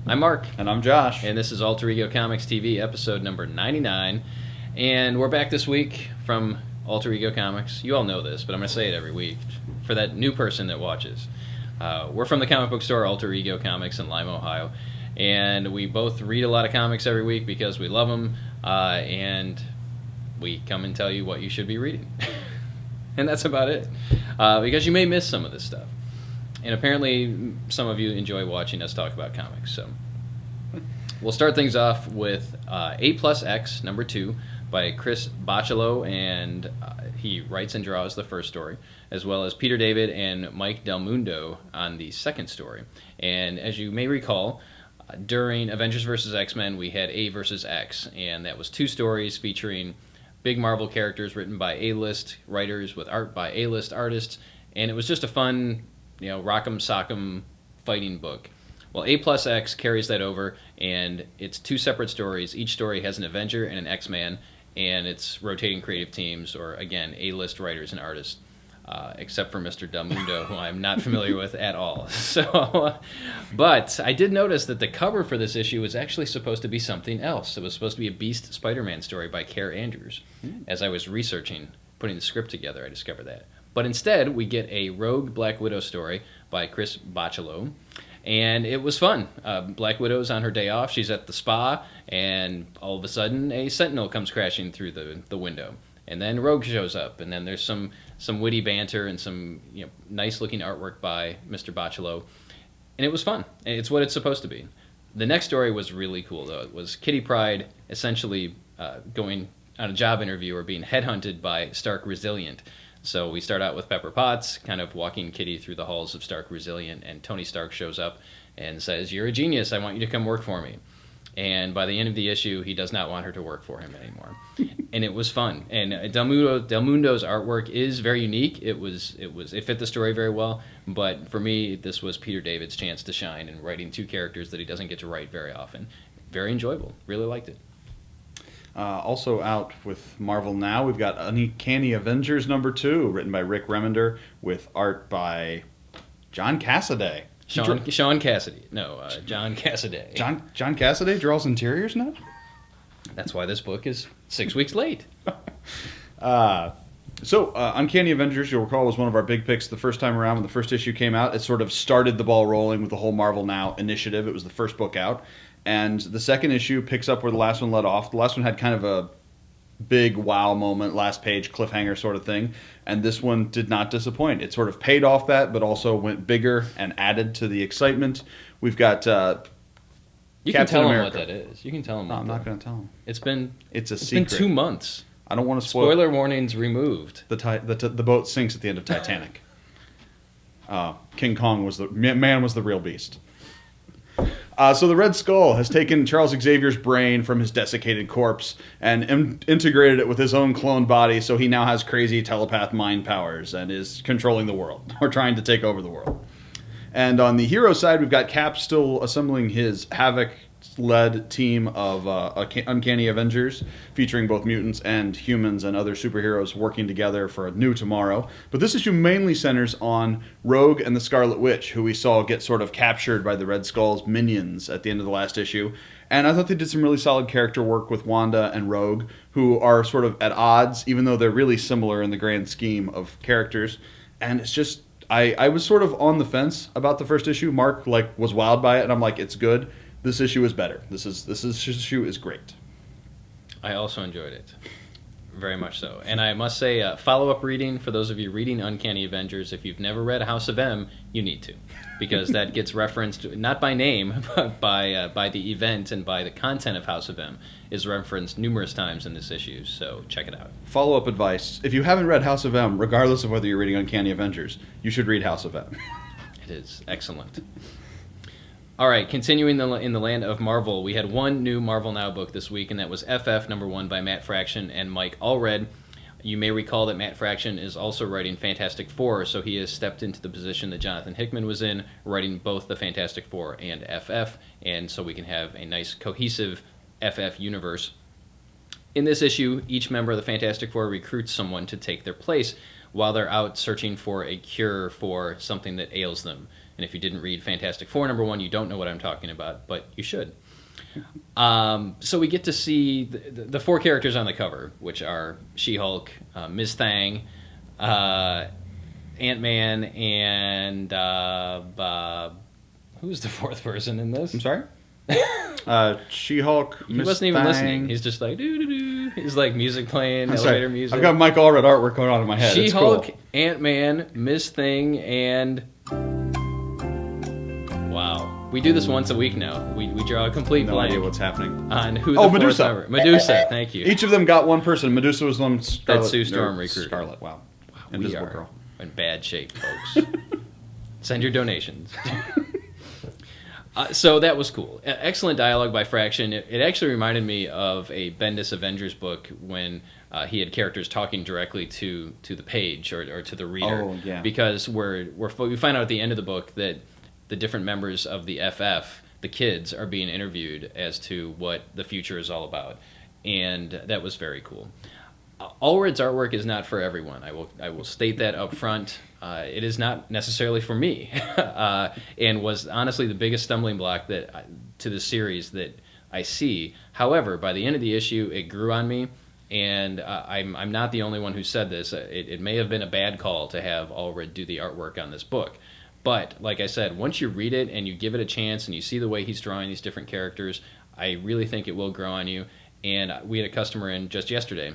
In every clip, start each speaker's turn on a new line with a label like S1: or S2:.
S1: I'm Mark.
S2: And I'm Josh.
S1: And this is Alter Ego Comics TV, episode number 99. And we're back this week from Alter Ego Comics. You all know this, but I'm going to say it every week for that new person that watches. We're from the comic book store Alter Ego Comics in Lima, Ohio. And we both read a lot of comics every week because we love them. And we come and tell you what you should be reading. And that's about it. Because you may miss some of this stuff. And apparently some of you enjoy watching us talk about comics. So we'll start things off with A Plus X, number 2, by Chris Bachalo, and he writes and draws the first story, as well as Peter David and Mike Del Mundo on the second story. And as you may recall, during Avengers vs. X-Men, we had A vs. X, and that was 2 stories featuring big Marvel characters written by A-list writers with art by A-list artists, and it was just a fun, rock'em sock'em fighting book. Well, A Plus X carries that over, and it's 2 separate stories. Each story has an Avenger and an X-Man, and it's rotating creative teams, or again, A-list writers and artists, except for Mr. Del Mundo, who I'm not familiar with at all. But I did notice that the cover for this issue was actually supposed to be something else. It was supposed to be a Beast Spider-Man story by Care Andrews. As I was researching, putting the script together, I discovered that. But instead, we get a Rogue Black Widow story by Chris Bachalo, and it was fun. Black Widow's on her day off. She's at the spa, and all of a sudden, a Sentinel comes crashing through the window. And then Rogue shows up, and then there's some witty banter and some nice-looking artwork by Mr. Bachalo. And it was fun. It's what it's supposed to be. The next story was really cool, though. It was Kitty Pryde essentially going on a job interview or being headhunted by Stark Resilient. So we start out with Pepper Potts, kind of walking Kitty through the halls of Stark Resilient, and Tony Stark shows up and says, "You're a genius, I want you to come work for me." And by the end of the issue, he does not want her to work for him anymore. And it was fun. And Del Mundo's artwork is very unique. It fit the story very well. But for me, this was Peter David's chance to shine in writing 2 characters that he doesn't get to write very often. Very enjoyable. Really liked it.
S2: Also out with Marvel now, we've got Uncanny Avengers number 2, written by Rick Remender, with art by John Cassaday.
S1: Sean Cassidy. No, John Cassaday.
S2: John Cassaday draws interiors now?
S1: That's why this book is 6 weeks late.
S2: Uncanny Avengers, you'll recall, was one of our big picks the first time around when the first issue came out. It sort of started the ball rolling with the whole Marvel Now initiative. It was the first book out. And the second issue picks up where the last one let off. The last one had kind of a big wow moment, last page cliffhanger sort of thing. And this one did not disappoint. It sort of paid off that, but also went bigger and added to the excitement. We've got
S1: You can tell him what that is. You can tell him.
S2: No, I'm not going to tell him.
S1: It's
S2: a secret.
S1: Been 2 months.
S2: I don't want to spoil.
S1: Spoiler warnings removed.
S2: The boat sinks at the end of Titanic. King Kong was the real beast. So the Red Skull has taken Charles Xavier's brain from his desiccated corpse and integrated it with his own cloned body, so he now has crazy telepath mind powers and is controlling the world, or trying to take over the world. And on the hero side, we've got Cap still assembling his Havoc-led team of Uncanny Avengers, featuring both mutants and humans and other superheroes working together for a new tomorrow. But this issue mainly centers on Rogue and the Scarlet Witch, who we saw get sort of captured by the Red Skull's minions at the end of the last issue. And I thought they did some really solid character work with Wanda and Rogue, who are sort of at odds, even though they're really similar in the grand scheme of characters. And it's just, I was sort of on the fence about the first issue. Mark was wowed by it, and I'm like, it's good. This issue is better. This issue is great.
S1: I also enjoyed it. Very much so. And I must say, follow-up reading, for those of you reading Uncanny Avengers, if you've never read House of M, you need to. Because that gets referenced, not by name, but by the event and by the content of House of M, is referenced numerous times in this issue, so check it out.
S2: Follow-up advice. If you haven't read House of M, regardless of whether you're reading Uncanny Avengers, you should read House of M.
S1: It is excellent. All right, continuing in the land of Marvel, we had one new Marvel Now book this week, and that was FF number 1 by Matt Fraction and Mike Allred. You may recall that Matt Fraction is also writing Fantastic Four, so he has stepped into the position that Jonathan Hickman was in, writing both the Fantastic Four and FF, and so we can have a nice cohesive FF universe. In this issue, each member of the Fantastic Four recruits someone to take their place while they're out searching for a cure for something that ails them. And if you didn't read Fantastic Four #1, you don't know what I'm talking about, but you should. So we get to see the 4 characters on the cover, which are She-Hulk, Ms. Thang, Ant-Man, and who's the 4th person in this?
S2: I'm sorry? She-Hulk,
S1: He wasn't even listening. He's just like, doo-doo-doo. He's like music playing, elevator music.
S2: I've got Mike Allred artwork going on in my head.
S1: She-Hulk,
S2: it's cool.
S1: Ant-Man, Ms. Thing, and... Wow. We do this once a week now. We draw a complete
S2: No
S1: blank
S2: idea what's happening.
S1: on who the 4th
S2: Medusa.
S1: member. Medusa, thank you.
S2: Each of them got one person. Medusa was the one.
S1: That's Sue Storm recruited.
S2: Scarlet, wow.
S1: We
S2: Invisible
S1: are
S2: Girl.
S1: in bad shape, folks. Send your donations. So that was cool. Excellent dialogue by Fraction. It actually reminded me of a Bendis Avengers book when he had characters talking directly to the page or to the reader.
S2: Oh, yeah.
S1: Because we find out at the end of the book that the different members of the FF, the kids, are being interviewed as to what the future is all about. And that was very cool. Allred's artwork is not for everyone. I will state that up front. It is not necessarily for me, and was honestly the biggest stumbling block to the series that I see. However, by the end of the issue, it grew on me, and I'm not the only one who said this. It may have been a bad call to have Allred do the artwork on this book. But, like I said, once you read it and you give it a chance and you see the way he's drawing these different characters, I really think it will grow on you. And we had a customer in just yesterday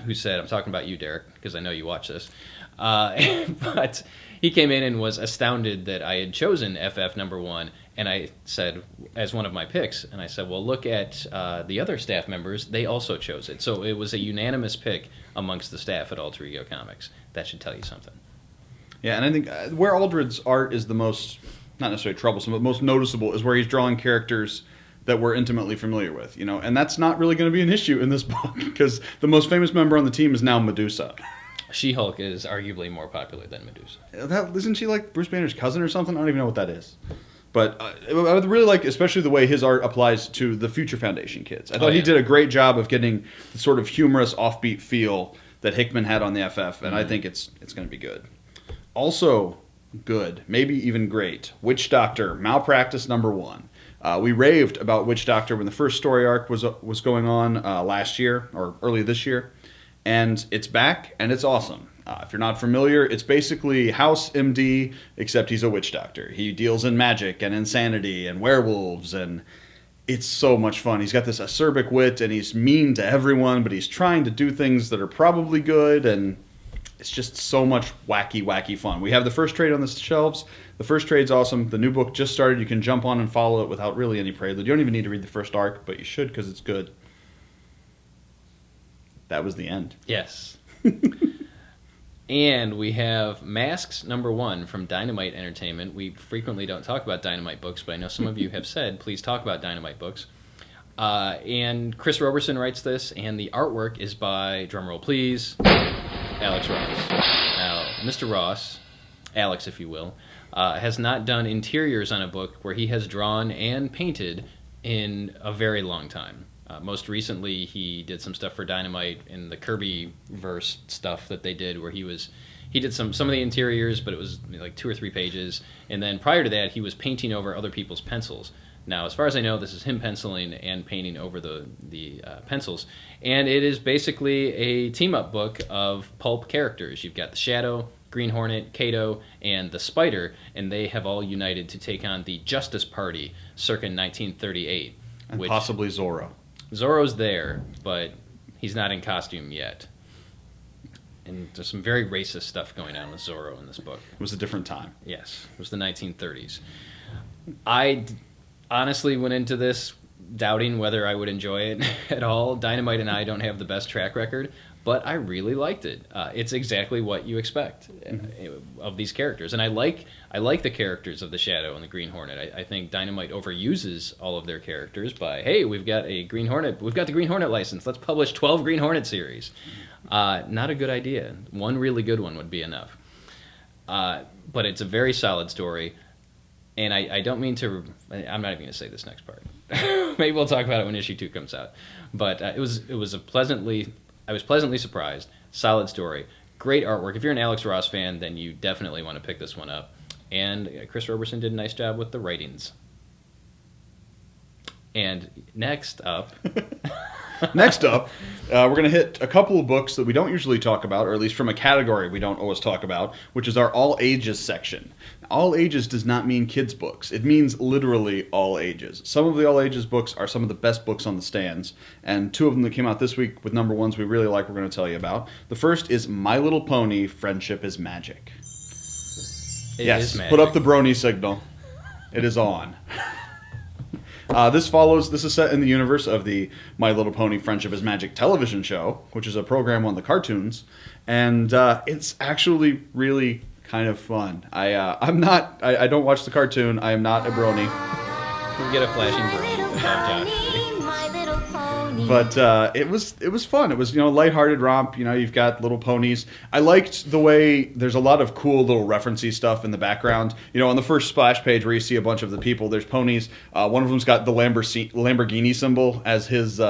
S1: who said, I'm talking about you, Derek, because I know you watch this, but he came in and was astounded that I had chosen FF #1, and I said, as one of my picks, and I said, well, look at the other staff members, they also chose it. So it was a unanimous pick amongst the staff at Alter Ego Comics. That should tell you something.
S2: Yeah, and I think where Aldred's art is the most, not necessarily troublesome, but most noticeable is where he's drawing characters that we're intimately familiar with, and that's not really going to be an issue in this book because the most famous member on the team is now Medusa.
S1: She-Hulk is arguably more popular than Medusa.
S2: Isn't she like Bruce Banner's cousin or something? I don't even know what that is. But I would really like, especially the way his art applies to the Future Foundation kids. I thought he did a great job of getting the sort of humorous, offbeat feel that Hickman had on the FF, and I think it's going to be good. Also good, maybe even great, Witch Doctor, Malpractice #1. We raved about Witch Doctor when the first story arc was going on last year, or early this year, and it's back, and it's awesome. If you're not familiar, it's basically House MD, except he's a witch doctor. He deals in magic and insanity and werewolves, and it's so much fun. He's got this acerbic wit, and he's mean to everyone, but he's trying to do things that are probably good, and it's just so much wacky, wacky fun. We have the first trade on the shelves. The first trade's awesome. The new book just started. You can jump on and follow it without really any prelude. You don't even need to read the first arc, but you should because it's good. That was the end.
S1: Yes. And we have Masks #1 from Dynamite Entertainment. We frequently don't talk about Dynamite books, but I know some of you have said, please talk about Dynamite books. And Chris Roberson writes this, and the artwork is by, drumroll please, Alex Ross. Now, Mr. Ross, Alex if you will, has not done interiors on a book where he has drawn and painted in a very long time. Most recently, he did some stuff for Dynamite in the Kirby-verse stuff that they did, where he did some of the interiors, but it was like 2 or 3 pages. And then prior to that, he was painting over other people's pencils. Now, as far as I know, this is him penciling and painting over the pencils. And it is basically a team-up book of pulp characters. You've got the Shadow, Green Hornet, Kato, and the Spider, and they have all united to take on the Justice Party circa 1938.
S2: And possibly Zorro.
S1: Zorro's there, but he's not in costume yet. And there's some very racist stuff going on with Zorro in this book.
S2: It was a different time.
S1: Yes, it was the 1930s. I honestly went into this doubting whether I would enjoy it at all. Dynamite and I don't have the best track record, but I really liked it. It's exactly what you expect of these characters. And I like the characters of the Shadow and the Green Hornet. I think Dynamite overuses all of their characters by, hey, we've got a Green Hornet. We've got the Green Hornet license. Let's publish 12 Green Hornet series. Not a good idea. One really good one would be enough. But it's a very solid story. And I don't mean to... I'm not even going to say this next part. Maybe we'll talk about it when issue 2 comes out. But I was pleasantly surprised. Solid story. Great artwork. If you're an Alex Ross fan, then you definitely want to pick this one up. And Chris Roberson did a nice job with the writings. And next up...
S2: Next up, we're going to hit a couple of books that we don't usually talk about, or at least from a category we don't always talk about, which is our all ages section. All ages does not mean kids' books. It means literally all ages. Some of the all ages books are some of the best books on the stands, and two of them that came out this week with number ones we really like we're going to tell you about. The first is My Little Pony, Friendship is Magic.
S1: It is magic.
S2: Put up the brony signal. It is on. This is set in the universe of the My Little Pony Friendship is Magic television show, which is a program on the cartoons, and it's actually really kind of fun. I don't watch the cartoon. I am not a brony.
S1: You get a flashing brony above Josh.
S2: But it was fun. It was, lighthearted romp. You've got little ponies. I liked the way there's a lot of cool little referencey stuff in the background. On the first splash page where you see a bunch of the people, there's ponies. One of them's got the Lamborghini symbol as his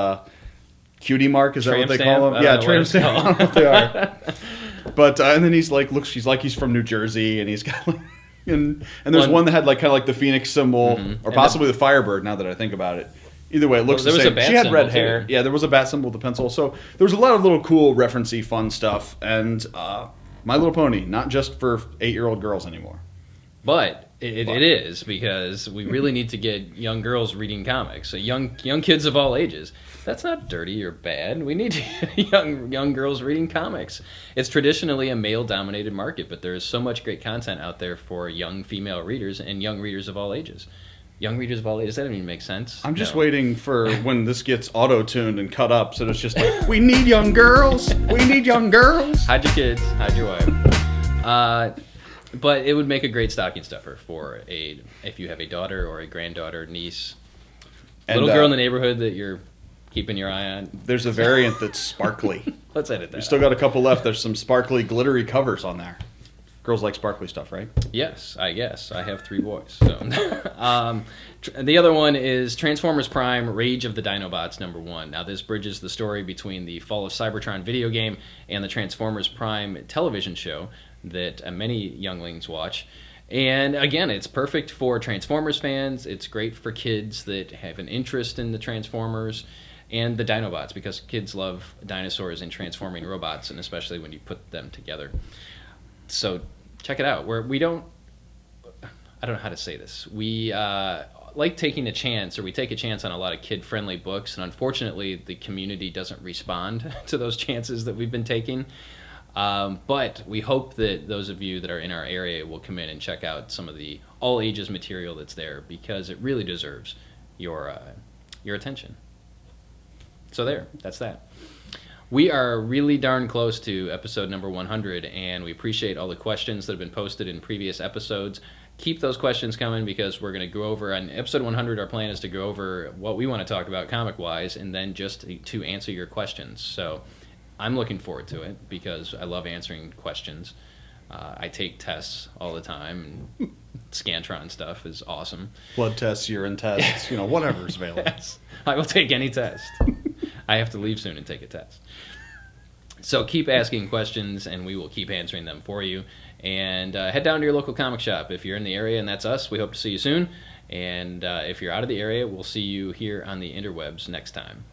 S2: cutie mark. Is that what they call him? Yeah, tramp stamp. I don't know what they are. But and then he's like he's from New Jersey, and he's got and there's one that had kind of like the Phoenix symbol, or possibly the Firebird. Now that I think about it. Either way, it looks the same. She had red hair. Yeah, there was a bat symbol with the pencil. So there was a lot of little cool, referencey, fun stuff. And My Little Pony, not just for 8-year-old girls anymore.
S1: But it is, because we really need to get young girls reading comics. So young kids of all ages. That's not dirty or bad. We need to get young girls reading comics. It's traditionally a male-dominated market, but there is so much great content out there for young female readers and young readers of all ages. Young readers of all ages, that doesn't even make sense.
S2: I'm just waiting for when this gets auto-tuned and cut up, so it's just like, we need young girls! We need young girls!
S1: Hide your kids, hide your wife. But it would make a great stocking stuffer for if you have a daughter or a granddaughter, niece, little girl in the neighborhood that you're keeping your eye on.
S2: There's a variant that's sparkly.
S1: Let's edit that.
S2: We still got a couple left. There's some sparkly, glittery covers on there. Girls like sparkly stuff, right?
S1: Yes, I guess. I have 3 boys. So, the other one is Transformers Prime: Rage of the Dinobots #1. Now, this bridges the story between the Fall of Cybertron video game and the Transformers Prime television show that many younglings watch. And again, it's perfect for Transformers fans. It's great for kids that have an interest in the Transformers and the Dinobots, because kids love dinosaurs and transforming robots, and especially when you put them together. So check it out. I don't know how to say this. We like taking a chance, or we take a chance on a lot of kid-friendly books, and unfortunately the community doesn't respond to those chances that we've been taking. But we hope that those of you that are in our area will come in and check out some of the all-ages material that's there, because it really deserves your attention. So that's that. We are really darn close to episode number 100, and we appreciate all the questions that have been posted in previous episodes. Keep those questions coming, because we're going to go over, on episode 100, our plan is to go over what we want to talk about comic-wise, and then just to answer your questions. So I'm looking forward to it, because I love answering questions. I take tests all the time, and Scantron stuff is awesome.
S2: Blood tests, urine tests, whatever's available.
S1: Yes, I will take any test. I have to leave soon and take a test. So keep asking questions, and we will keep answering them for you. And head down to your local comic shop if you're in the area, and that's us. We hope to see you soon. And if you're out of the area, we'll see you here on the interwebs next time.